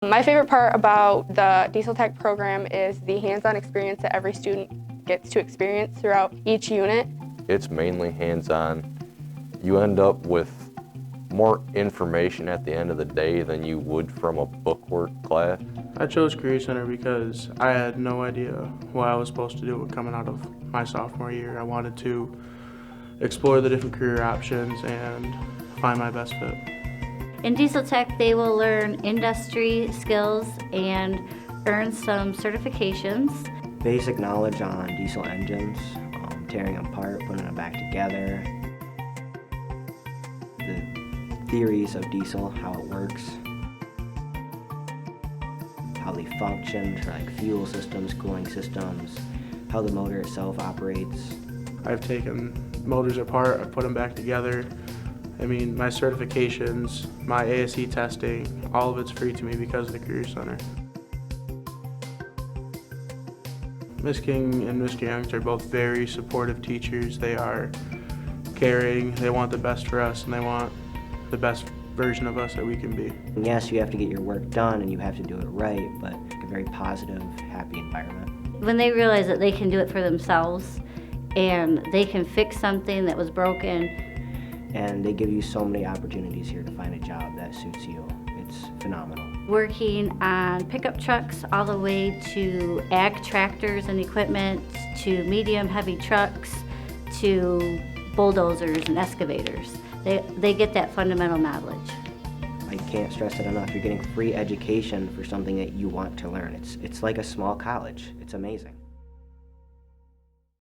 My favorite part about the diesel tech program is the hands-on experience that every student gets to experience throughout each unit. It's mainly hands-on. You end up with more information at the end of the day than you would from a bookwork class. I chose Career Center because I had no idea what I was supposed to do coming out of my sophomore year. I wanted to explore the different career options and find my best fit. In diesel tech, they will learn industry skills and earn some certifications. Basic knowledge on diesel engines, tearing them apart, putting them back together. The theories of diesel, how it works, how they function, like fuel systems, cooling systems, how the motor itself operates. I've taken motors apart, I've put them back together. I mean, my certifications, my ASE testing, all of it's free to me because of the Career Center. Ms. King and Mr. Youngs are both very supportive teachers. They are caring, they want the best for us, and they want the best version of us that we can be. And yes, you have to get your work done and you have to do it right, but a very positive, happy environment. When they realize that they can do it for themselves and they can fix something that was broken. And they give you so many opportunities here to find a job that suits you. It's phenomenal. Working on pickup trucks all the way to ag tractors and equipment, to medium heavy trucks, to bulldozers and excavators. They get that fundamental knowledge. I can't stress it enough. You're getting free education for something that you want to learn. It's like a small college. It's amazing.